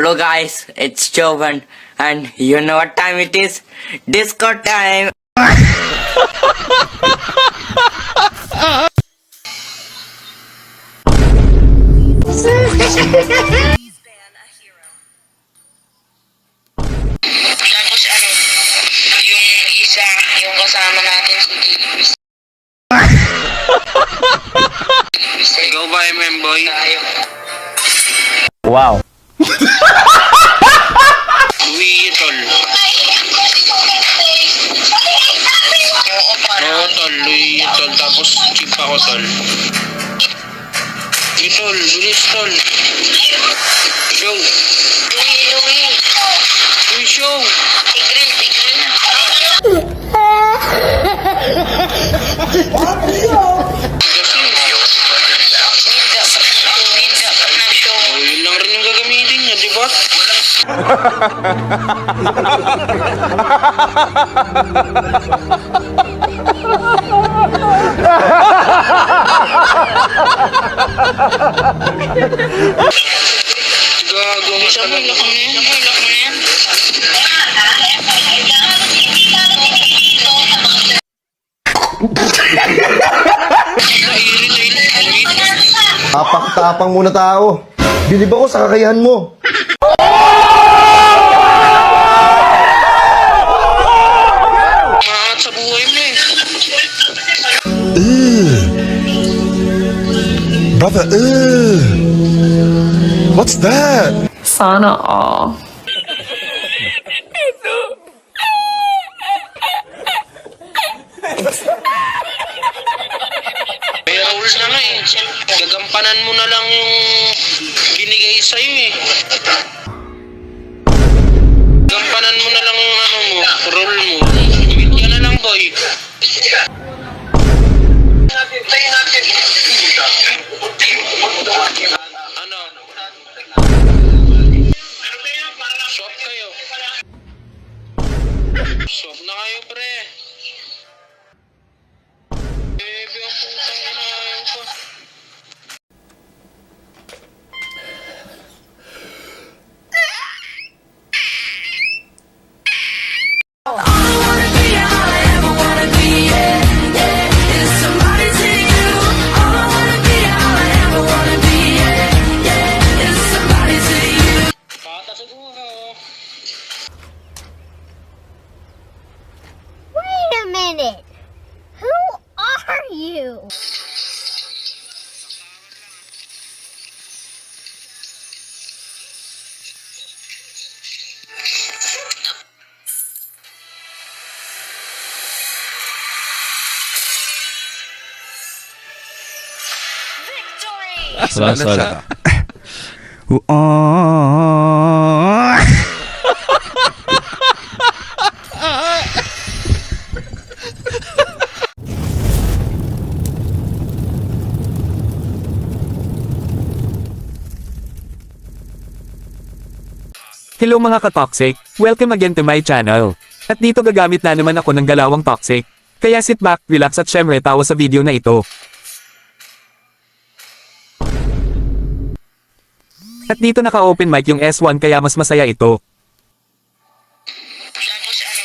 Hello guys, it's Jovan and you know what time it is? Disco time! Tapos yung isa, yung kasama natin si Davis. Ikaw ba, Boy? Wow. Louis, tol. Oo, tol. Louis, tol. Tapos chip ako, tol. Tol, bilis, tol. Show. Louis, show. Tigrin na. Dapat na show. Oh, yun lang rin yung gagamitin niya, di ba? Gago, isa mo, ilak mo na yan. Tapak-tapang muna tao. Bilib ako sa kakayahan mo. Maangat sa buhay mo eh. Brother, what's that? Sana all. May rules na nga eh. Gagampanan mo na lang yung binigay sa'yo eh. Gagampanan mo na lang yung role mo. Wait ka na lang, boy. Ano? Swap kayo. Swap na kayo, pre. Bebe, ang putang ina ayaw ko. Pata siguro. Wait a minute. Who are you? Sala. Hello mga ka-toxic, welcome again to my channel. At dito gagamit na naman ako ng galawang toxic. Kaya sit back, relax at syempre tawa sa video na ito. At dito naka-open mic yung S1 kaya mas masaya ito. Tapos yung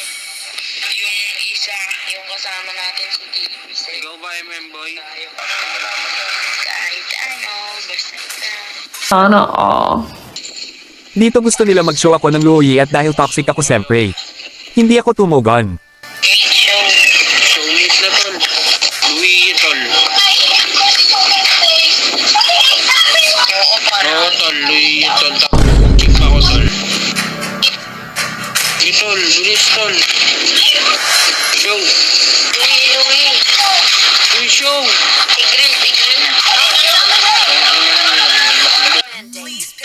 isa, yung kasama natin si Davis. Ikaw ba, Boy? Kahit basta Sana all. Dito gusto nila mag-show ako ng Louie at dahil toxic ako siyempre. Hindi ako tumugon. show. Showmate na, tol. Louis, tol. Oo, tol. Louis, tol. Chip ako, tol. Tol, bilis, tol. Show. Louis, show. Tigrin na.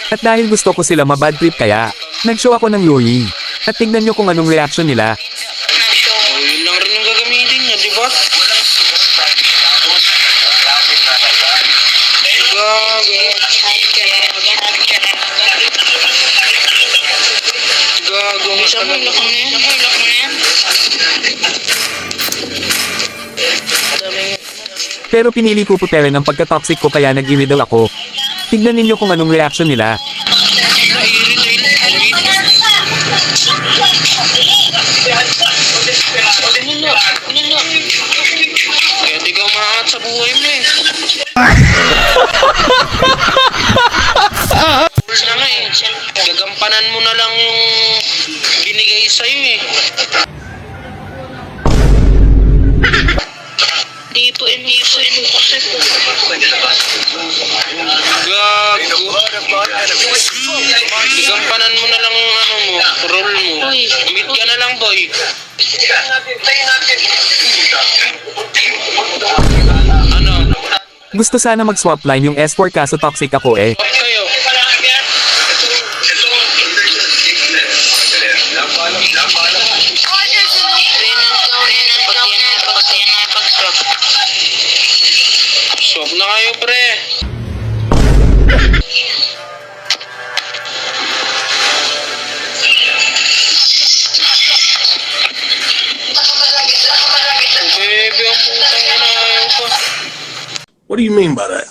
At dahil gusto ko sila mabad trip kaya, nag-show ako ng Louie. At tignan nyo kung anong reaction nila. Oh, yun lang rin yung gagamitin niya, di ba? Gago. Isa mo, ilak mo na yan. Pero pinili ko puterin ang pagka-toxic ko kaya nag-iriddle ako. Tignan ninyo kung anong reaction nila. Na-irritate gampanan mo na lang yung binigay sa'yo eh. Hindi po. Gago. Gampanan mo na lang yung ano mo, roll mo. Mid ka na lang, boy. Ano? Gusto sana mag-swap line yung S4 kaso toxic ako eh. Off kayo. Swap na kayo, pre. Baby, ang putang ina, ayaw pa. What do you mean by that?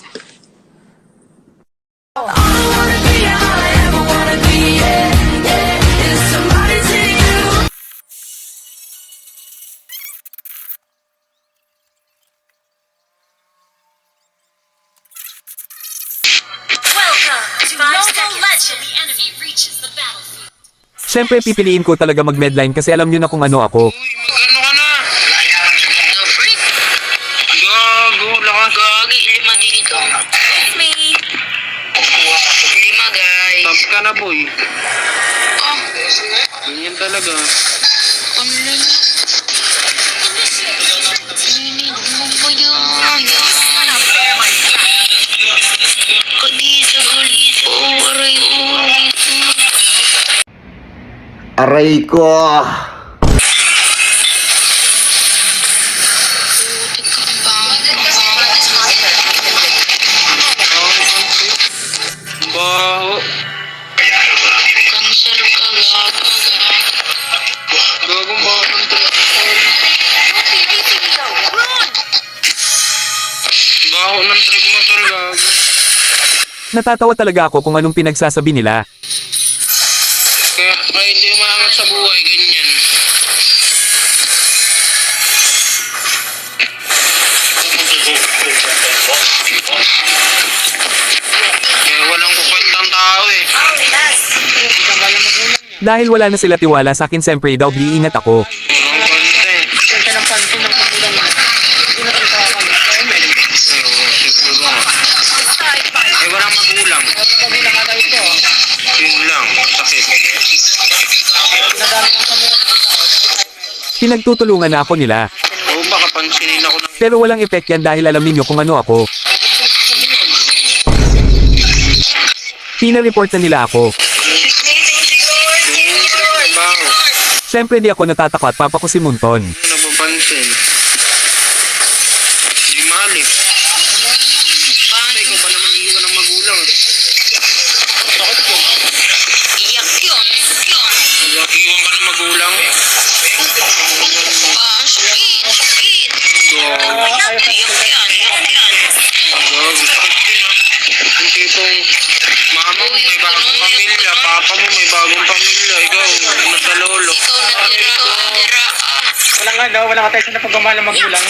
Siyempre pipiliin ko talaga mag-medline kasi alam nyo na kung ano ako. Uy, mag-ano ka na? The freak? Gago, gagi, 5 dito. It's me. 5, guys. Top ka na, boy. Oh. Ganyan talaga. Ano lang? Sinid mo ba yan? Kadisa, galito. Aray. Aray ko. Baho. Cancer ka, gago. Gagong baho ng tricycle. Baho ng trip motor, gago. Natatawa talaga ako kung anong pinagsasabi nila. Kaya hindi umaangat sa buhay, ganyan. Kaya walang kukwentang tao eh. Dahil wala na sila tiwala sa akin siyempre daw iingat ako. Walang kwenta eh. Siguro nga. Eh, walang magulang. Yun lang, sakit. Pinagtutulungan na ako nila. Oo, baka pansinin ako ng... Pero walang effect yan dahil alam ninyo kung ano ako. Pina-report na nila ako. Ganyan yung trip ng baho. Siyempre di ako natatakot papa ko si Munton. Hindi napapansin. Hindi mahal eh. Bakit ikaw ba naman iiwan ng magulang? Bakit po? Iyak yun. Iwan ka ng magulang? Sakit. Iyak yan. Gago, sakit yun ah. Yung tipong mama mo may bagong pamilya, papa mo may bagong pamilya, ikaw nasa lolo. Wala ka tayo sa napagmamahal ng magulang.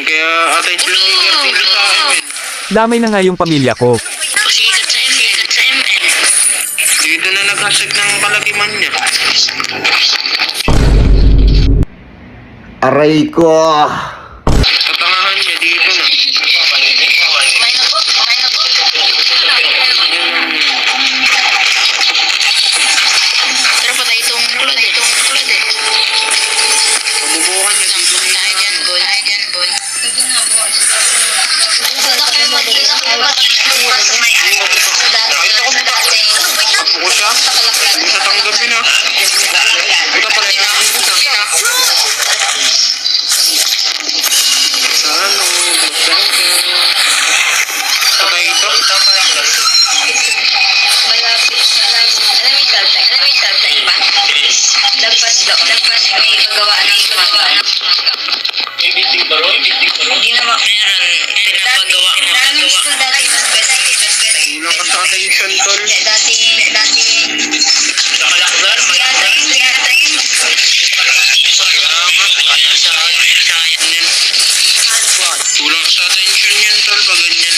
Kaya attention ng dito sa akin. Damay na nga yung pamilya ko. Pasikat sa ML. Dito na nagkasag ng kalakiman niya. Aray ko. Katangahan niya dito na. Tara pa tayo itong kulad eh. Pabubuhan niya dito. Tayo dyan, boy. Sige nga, boy. Kahit ako mo apo ko siya. Hindi siya tanggapin ah. Ito pala inakin ko siya. Saan o? Patay ito? Malapit na lang. Alam mo yung saltay pa? Lagpas may paggawa ng manga. Hindi naman. Meron. Pinapagawa mo. Maraming school dati mas best. Kulang ka sa attention, tol. Dati. Nakalakdan? Yata yun. Sayang yan. Kulang ka sa attention yan, tol. Pag ganyan.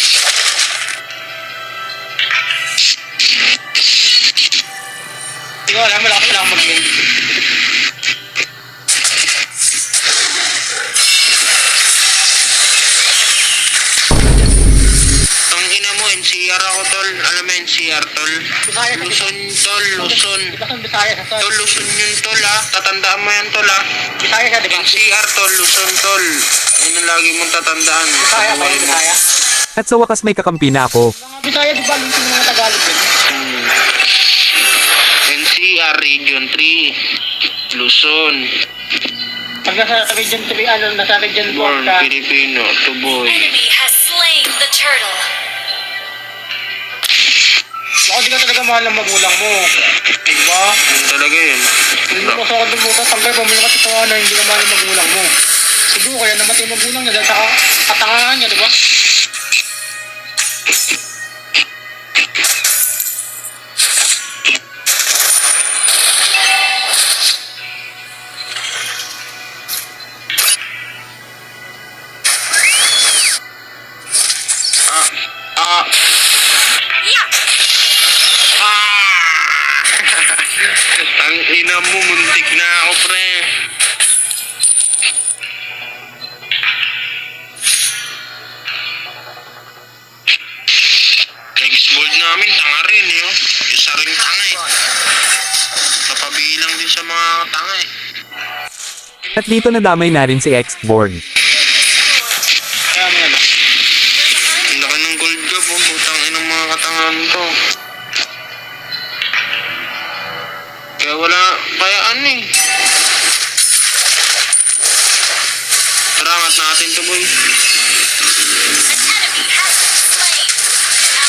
Wala, malakas lang mag-win. Ang ina mo, NCR ako, tol. Alam mo NCR, tol? Bisaya sa Luzon, tol. Luzon. Luzon, Bisaya sa Tol, Luzon yun, tol, ha? Tatandaan mo yan, tol, ha? Bisaya siya, di ba? NCR, tol. Luzon, tol. Ayun ang lagi mong tatandaan. Bisaya pa yung Bisaya. At sa wakas may kakampi na ako. Mga Bisaya, di ba? Luzon yung mga Tagalog din. NCR, Region 3. Luzon. Pag nasa region 3, nasa region 4 Born ka. Filipino. Tuboy. Enemy has slain the turtle. Baka di ka talaga mahal ng magulang mo. Diba? Yun talaga yun. Hindi mo sa kadumutan, tanggal pa, may nakatipawa na hindi ka mahal ng magulang mo. Siguro kaya namatay yung magulang niya dahil sa katangahan niya, diba? Ah. Ang ina mo, muntik na ako, pre. Ex-board namin, tanga rin, yun. Isa rin tanga, eh. Napabilang din sa mga tanga, eh. At dito nadamay na rin si X-Born. Kaya mga ba? Ang laki ng gold gap, oh. Putang inang mga katangahan to. Kaya wala, kaya ano eh. Tara, angat natin to, boy.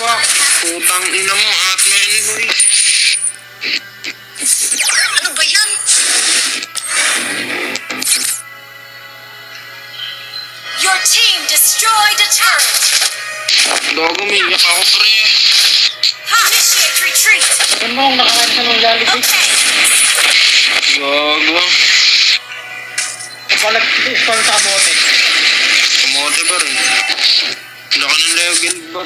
Fuck, putang ina mo, angat mo yun, boy. Ano ba yan? Your team destroyed a turret. Gago, umiyak ako, pre. Initiate retreat. Yan mo, nakakain sa ng Jollibee. Okay. Gago. Balag spawn sa kamote. Kamote pa rin. Laka ng leg, ano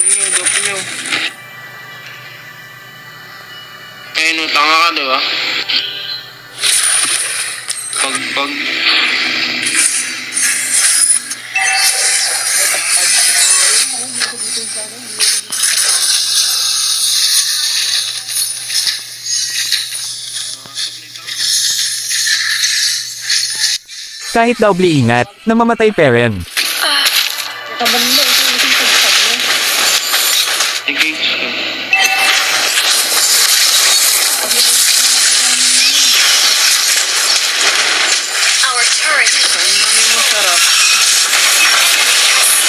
nyo, gap nyo. Ayun, no, tanga ka, diba? Pag. Kahit doble ingat, namamatay pa rin. Sa banda, isang pagsag mo. Sige. Our turret has Saan namin masarap?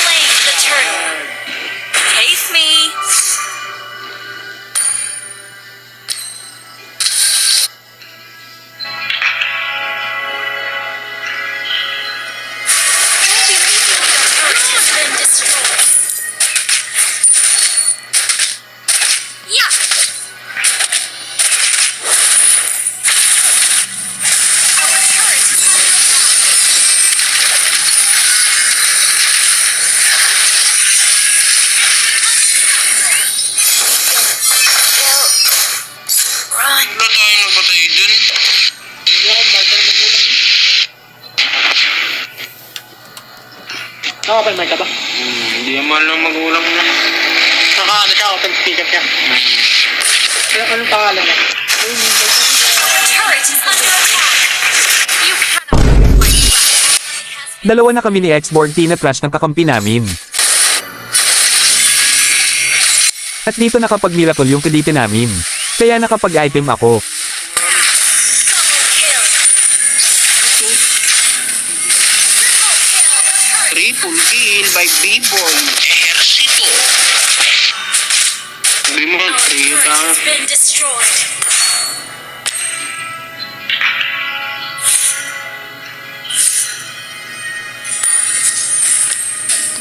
slain the turtle. Taste me. Turret has been destroyed. Yeah. Our turret is under attack. Run. Wala tayo napatay dun. Hindi ako murder magulang. Open mic ka ba? Hindi yan mahal ng magulang na. Naka-ano siya, open speaker siya. Kaya anong pangalan niya? Turret is under attack. You cannot fight back. Dalawa na kami ni X-Born tina-trash ng kakampi namin. At dito nakapag-miracle yung kadite namin. Kaya nakapag-item ako. Triple kill by B-Boy. Ehersito. Sabi mo, trio tayo. Has been destroyed.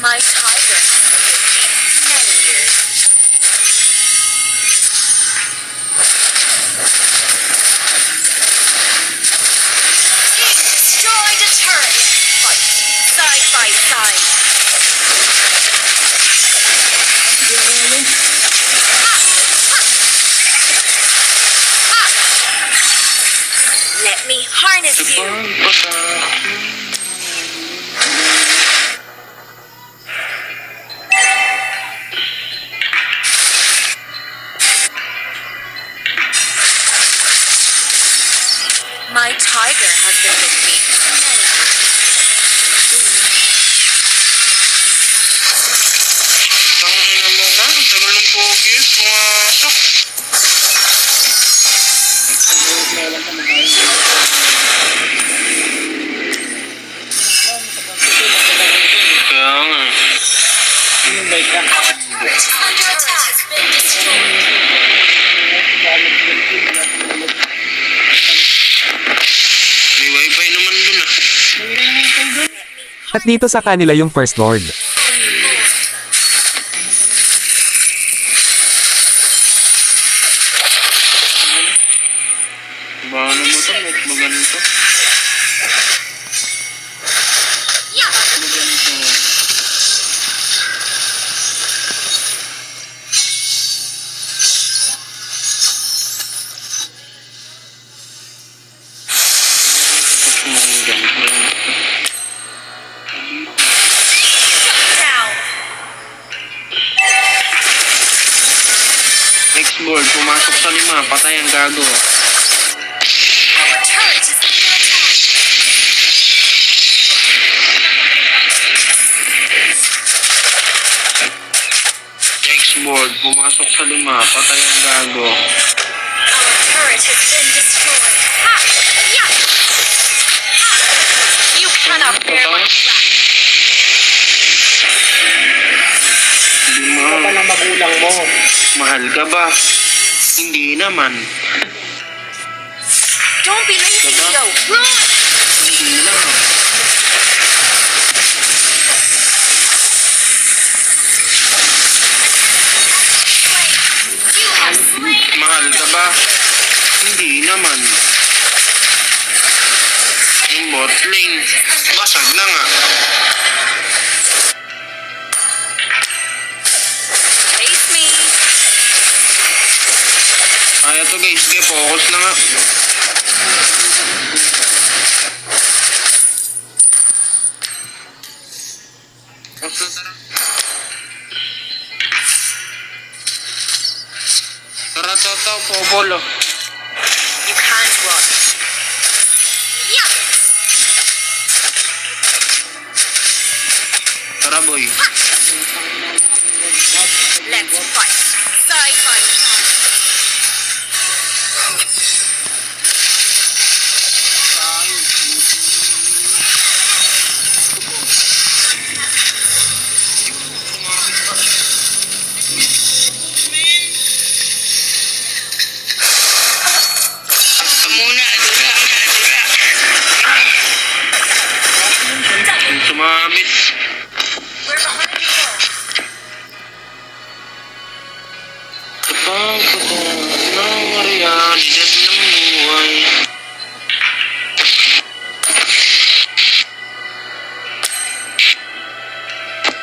My tiger has been with me many years. Team destroyed a turret. Fight side by side. harness My tiger has been with me many Tangina mo ka, ang tagal ng pogis, pumasok. Kaya nga. Yung bike ka. May wifi naman dun ah. At dito sa kanila yung First Lord. Paano mo ito? Ba't ba ganito? Next board, pumasok sa 5, patay ang gago. Next board, pumasok sa 5, patay ang gago. You cannot bear my Hindi mo, Ano pa ng magulang mo? mahal ka ba? Hindi naman. Don't be lazy, Leo. Run! Hindi naman. You have slain. Mahal ka ba? Hindi naman. Yung bot lane, basag na nga. Face me. Kaya to guys, sige, focus na nga. Tara, Toto, popolo. You can't run. Yeah. Tara, boy. Let's fight. Side by side. Muna, adura. Sumabit. We're behind you. Kapag ng realidad ng buhay.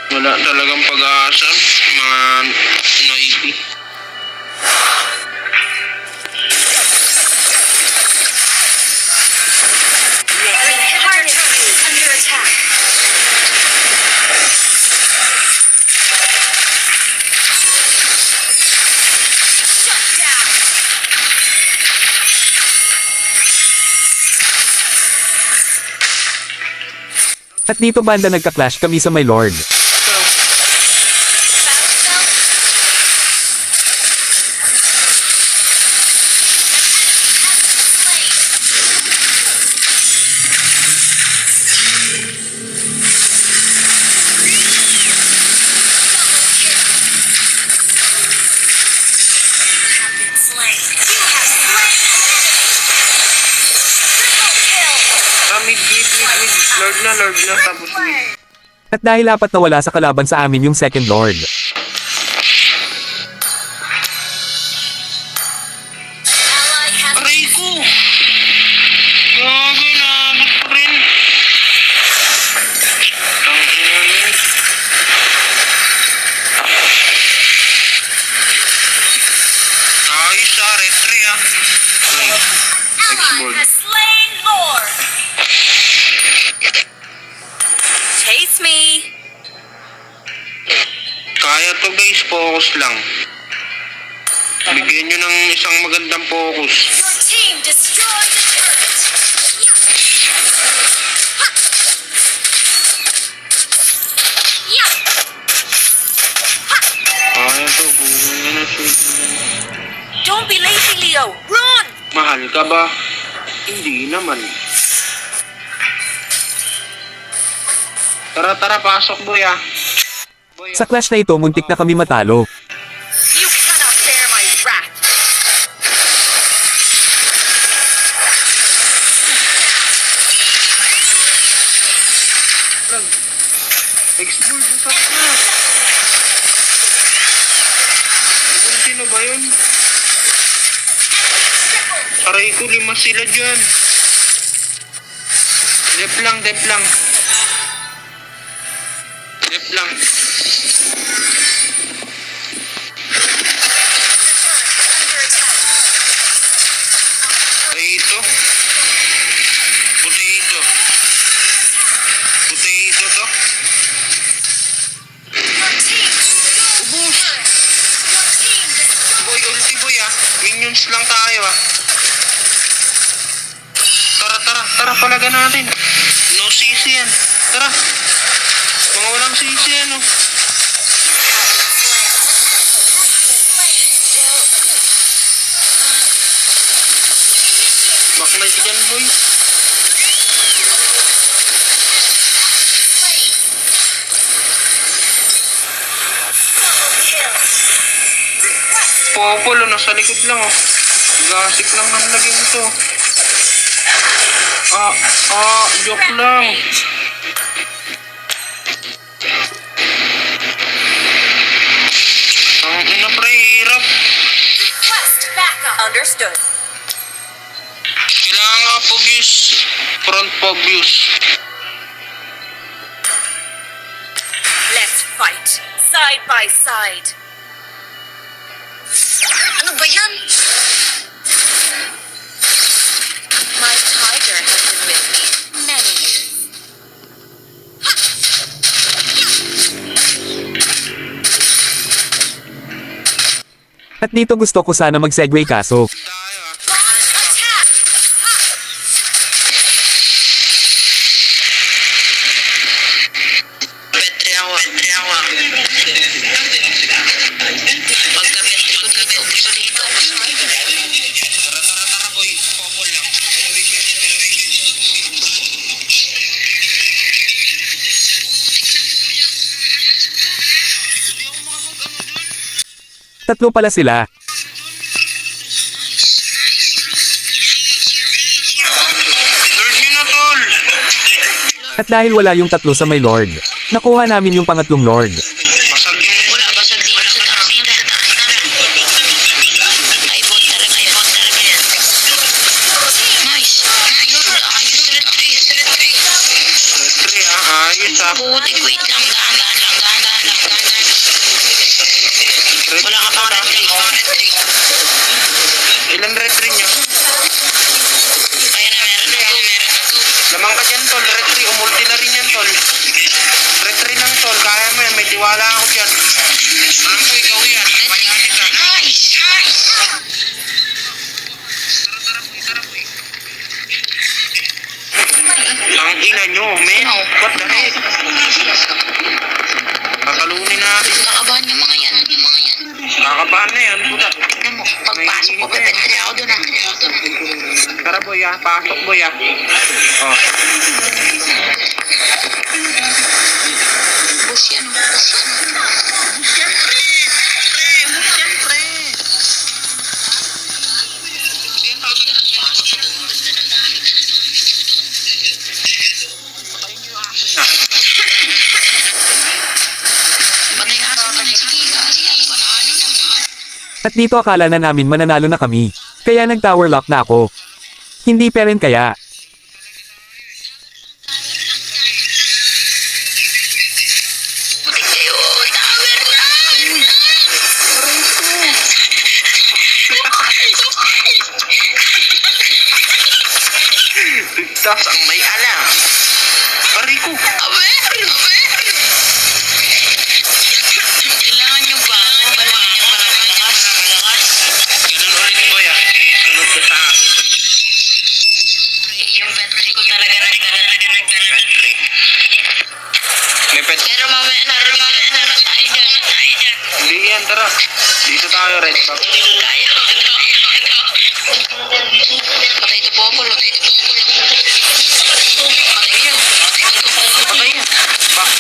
Wala talagang pag-asa, mga naiti. Harness is under attack. Shut down. At dito banda nagka-clash kami sa my lord. Lord na, tapos mid. At dahil apat na wala sa kalaban sa amin yung second lord. Aray ko! Gagay na, ba't pa rin? Tangina na. Ayos ah, retry ah. Ay, export. Slain Lord. Focus lang. Bigyan nyo ng isang magandang focus. Your team destroyed the turret. Yeah. Kaya to, pumunta na shoot. Don't be lazy, Leo. Run! Mahal ka ba? Hindi naman. Tara, tara, pasok boy ah. Boy, Sa clash na ito muntik na kami matalo. You cannot bear my wrath. Explode na sa na. Sino ba yun? Aray ko, 5 sila dyan. Dep lang, dep lang. Dep lang. Potato. Potato. Potato to. Ubus. Boy, ulti boy ah. Minions lang tayo ah. Tara, tara, tara, palaga natin. No CC yan. Tara. Mga walang CC yan oh. Backlight dyan boy. Popolo, nasa likod lang oh. Gasik lang ng lagay nito. Joke lang. Ang ina pre, hirap. Understood. Kailangan nga pogis. Front pogis. Let's fight. Side by side. Ano ba yan? My tiger has been with me many years. At dito gusto ko sana mag-segue kaso. Tayo ah. Attack! Petri ako. Pagkapit ko dito, ubus dito. Tara, tara, tara boy. Popol lang. Tatlo pala sila. Lord yun na tol. At dahil wala yung tatlo sa may Lord, nakuha namin yung pangatlong Lord. Pasag yung Wala ba sa dito sa taas? Ay, bot talaga yan. Nice. Ayos, retreat. retry ah. Ayos ah. Putik, wait lang. Dahan-dahan lang. Wala ka pang retreat. Ilan retry nyo? Ayan na, meron na. Lamang ka dyan tol. Retry. Umulti na rin yan tol. Retry lang tol. Kaya mo yan. May tiwala ako dyan. Alam ko ikaw yan. Mayanin ka. Nice. Ang ina nyo, men. What the heck? Kakalunin natin. Nakabahan yung mga yan. Kakabahan na yan. Puta. Tignan mo, pagpasok ko, pepetri ako doon ah. Tara boy ah. Pasok boy ah. Oh. Bus yan. Patay aso na. Sige, panalo na. At dito akala na namin mananalo na kami. Kaya nag-tower lock na ako. Hindi pa rin kaya. Putik kayo, tower na! Ligtas ang may alam. Ariko. Aber! Kailangan nyo ba ako? pet. Pero mamaya na tayo dyan. Hindi yan, tara. Dito tayo, red top. Tayo. Patay ito po ako. Patay yan. Patay yan. Back.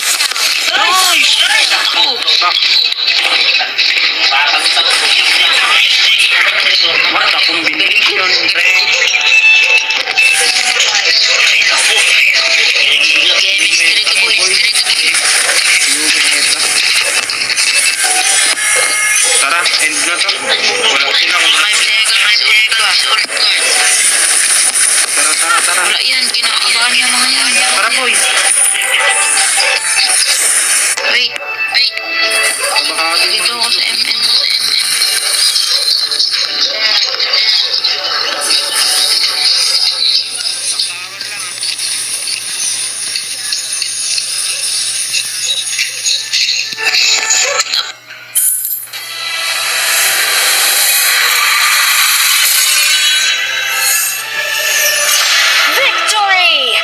Nice! Takbo. Back. What a combination, friend. Spirito boy. Tara, end na to. Wala sila kung 5 seconds. Ulit ka. Tara. Wala yan. Kinakabahan niya mga yan. Tara, boy. Wait. Kabahagi mo. Dito ako sa MM. Victory!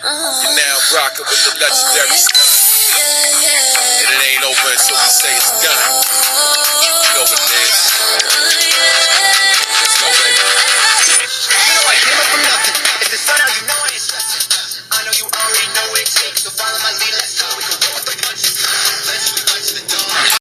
You're now rocking with the legendary Skunk. And it ain't over until we say it's done.